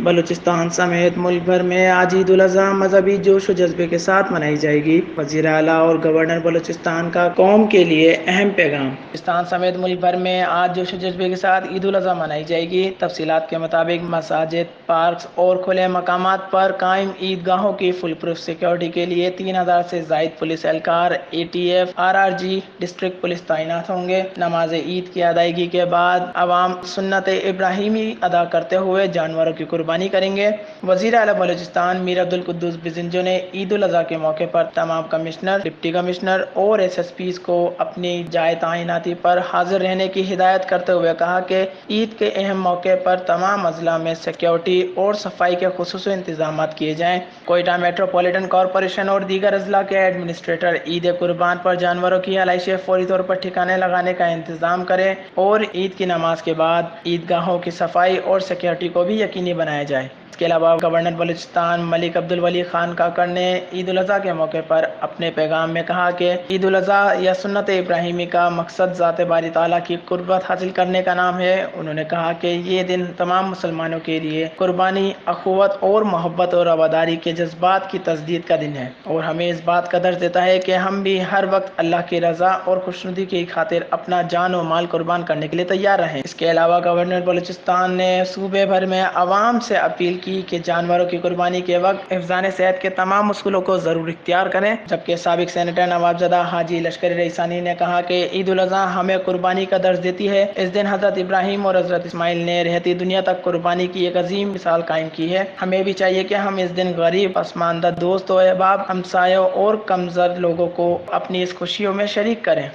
بلوچستان سمیت ملک بھر میں آج عید الاضحیٰ مذہبی جوش و جذبے کے ساتھ منائی جائے گی۔ وزیر اعلیٰ اور گورنر بلوچستان کا قوم کے لیے اہم پیغام۔ بلوچستان سمیت ملک بھر میں آج جوش و جذبے کے ساتھ عید الاضحیٰ منائی جائے گی۔ تفصیلات کے مطابق مساجد، پارکس اور کھلے مقامات پر قائم عیدگاہوں کی فل پروف سیکورٹی کے لیے 3000 سے زائد پولیس اہلکار، ATF، RRG، ڈسٹرکٹ پولیس تعینات ہوں گے۔ نماز عید کی ادائیگی کے بعد عوام سنت ابراہیمی ادا کرتے ہوئے جانوروں کی قربانی کریں گے۔ وزیر اعلیٰ بلوچستان میر عبدالقدوس بزنجو نے عید الاضحیٰ کے موقع پر تمام کمشنر، ڈپٹی کمشنر اور SSPs کو اپنی جائے تعیناتی پر حاضر رہنے کی ہدایت کرتے ہوئے کہا کہ عید کے اہم موقع پر تمام اضلاع میں سیکیورٹی اور صفائی کے خصوصی انتظامات کیے جائیں۔ کوئٹہ میٹروپولیٹن کارپوریشن اور دیگر اضلاع کے ایڈمنسٹریٹر عید قربان پر جانوروں کی علائشیں فوری طور پر ٹھکانے لگانے کا انتظام کریں اور عید کی نماز کے بعد عیدگاہوں کی صفائی اور سیکیورٹی کو بھی یقینی بنایا جائے۔ اس کے علاوہ گورنر بلوچستان ملک عبدالولی خان کاکڑ نے عید الاضحیٰ کے موقع پر اپنے پیغام میں کہا کہ عید الاضحیٰ یا سنت ابراہیمی کا مقصد ذات باری تعالیٰ کی قربت حاصل کرنے کا نام ہے۔ انہوں نے کہا کہ یہ دن تمام مسلمانوں کے لیے قربانی، اخوت اور محبت اور رواداری کے جذبات کی تجدید کا دن ہے، اور ہمیں اس بات کا درس دیتا ہے کہ ہم بھی ہر وقت اللہ کی رضا اور خوشنودی کی خاطر اپنا جان و مال قربان کرنے کے لیے تیار رہیں۔ اس کے علاوہ گورنر بلوچستان نے صوبے بھر میں عوام سے اپیل کی کہ جانوروں کی قربانی کے وقت حفظان صحت کے تمام اصولوں کو ضرور اختیار کریں، جبکہ سابق سینیٹر نوابزادہ حاجی لشکر رئیسانی نے کہا کہ عید الاضحیٰ ہمیں قربانی کا درس دیتی ہے۔ اس دن حضرت ابراہیم اور حضرت اسماعیل نے رہتی دنیا تک قربانی کی ایک عظیم مثال قائم کی ہے۔ ہمیں بھی چاہیے کہ ہم اس دن غریب، پسماندہ دوست و احباب، ہمسایوں اور کمزور لوگوں کو اپنی اس خوشیوں میں شریک کریں۔